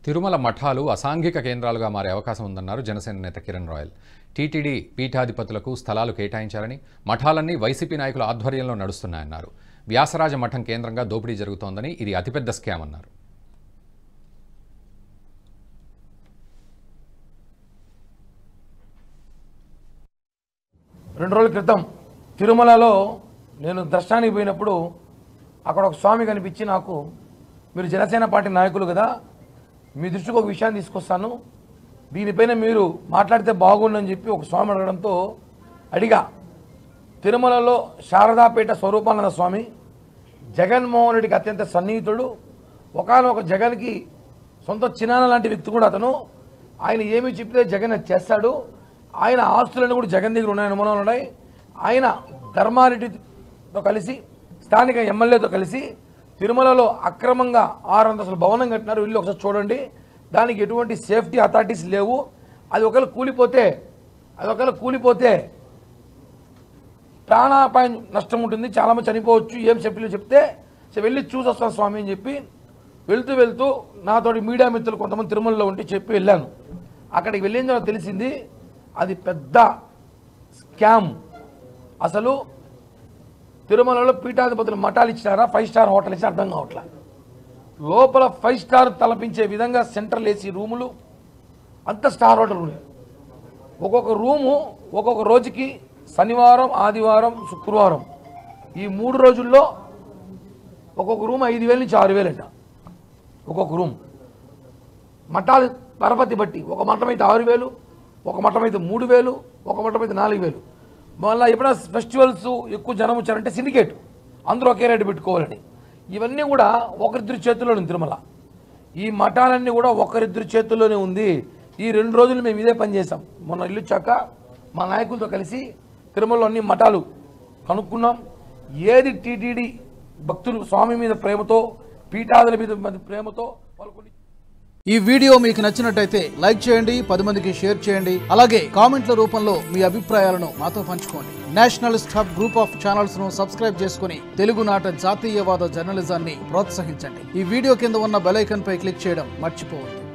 తిరుమల మఠాలు అసాంఘిక కేంద్రాలుగా మారే అవకాశం ఉందన్నారు జనసేన నేత కిరణ్ రాయల్. టీటీడీ పీఠాధిపతులకు స్థలాలు కేటాయించారని, మఠాలన్నీ వైసీపీ నాయకుల ఆధ్వర్యంలో నడుస్తున్నాయన్నారు. వ్యాసరాజ మఠం కేంద్రంగా దోపిడీ జరుగుతోందని, ఇది అతిపెద్ద స్కామ్ అన్నారు. రెండు రోజుల క్రితం తిరుమలలో నేను దర్శనానికి పోయినప్పుడు అక్కడ ఒక స్వామి కనిపించి, నాకు మీరు జనసేన పార్టీ నాయకులు కదా, మీ దృష్టికి ఒక విషయాన్ని తీసుకొస్తాను, దీనిపైన మీరు మాట్లాడితే బాగుండని చెప్పి ఒక స్వామి అడగడంతో అడిగా. తిరుమలలో శారదాపేట స్వరూపానంద స్వామి జగన్మోహన్ రెడ్డికి అత్యంత సన్నిహితుడు, ఒకనొక జగన్కి సొంత చిన్నాన్న లాంటి వ్యక్తి కూడా అతను. ఆయన ఏమి చెప్తే జగన్ అది చేస్తాడు. ఆయన ఆస్తులన్నీ కూడా జగన్ దగ్గర ఉన్నాయని అనుమానాలు ఉన్నాయి. ఆయన ధర్మారెడ్డితో కలిసి, స్థానిక ఎమ్మెల్యేతో కలిసి తిరుమలలో అక్రమంగా 6 అంతస్తుల భవనం కట్టినారు. వెళ్ళి ఒకసారి చూడండి. దానికి ఎటువంటి సేఫ్టీ అథారిటీస్ లేవు. అది ఒకవేళ కూలిపోతే ప్రాణాపాయం నష్టం ఉంటుంది, చాలామంది చనిపోవచ్చు, ఏం సేఫ్టీలో చెప్తే వెళ్ళి చూసి వస్తాను స్వామి అని చెప్పి వెళ్తూ నాతోటి మీడియా మిత్రులు కొంతమంది తిరుమలలో ఉంటే చెప్పి వెళ్ళాను. అక్కడికి వెళ్ళిన తర్వాత తెలిసింది అది పెద్ద స్కామ్. అసలు తిరుమలలో పీఠాధిపతులు మఠాలు ఇచ్చినారా, 5 స్టార్ హోటల్ ఇచ్చి అర్థం కావట్లా. లోపల 5 స్టార్ తలపించే విధంగా సెంట్రల్ ఏసీ రూములు, అంత స్టార్ హోటల్ ఉన్నాయి. ఒక్కొక్క రూము ఒక్కొక్క రోజుకి శనివారం, ఆదివారం, శుక్రవారం ఈ 3 రోజుల్లో ఒక్కొక్క రూమ్ 5,000 నుంచి 6,000 అంట ఒక్కొక్క రూమ్. మఠాలు పరపతి బట్టి ఒక మఠం అయితే 6,000, ఒక మఠం అయితే 3,000, ఒక మఠం అయితే 4,000. మళ్ళీ ఎప్పుడైనా ఫెస్టివల్స్ ఎక్కువ జనం వచ్చారంటే సిండికేట్, అందరూ ఒకే రేటు పెట్టుకోవాలని. ఇవన్నీ కూడా ఒకరిద్దరి చేతుల్లోనే ఉంది తిరుమల. ఈ మఠాలన్నీ కూడా ఒకరిద్దరి చేతుల్లోనే ఉంది. ఈ 2 రోజులు మేము ఇదే పని చేసాం. మొన్న ఇల్లు వచ్చాక మా నాయకులతో కలిసి తిరుమలలో అన్ని మఠాలు కనుక్కున్నాం. ఏది టీటీడీ భక్తులు స్వామి మీద ప్రేమతో, పీఠాదుల మీద ప్రేమతో వాళ్ళకు. ఈ వీడియో మీకు నచ్చినట్టయితే లైక్ చేయండి, 10 మందికి షేర్ చేయండి. అలాగే కామెంట్ల రూపంలో మీ అభిప్రాయాలను మాతో పంచుకోండి. Nationalist hub group of channels ను సబ్స్క్రైబ్ చేసుకుని తెలుగునాట జాతీయవాద జర్నలిజాన్ని ప్రోత్సహించండి. ఈ వీడియో కింద ఉన్న బెల్ ఐకాన్ పై క్లిక్ చేయడం మర్చిపోవద్దు.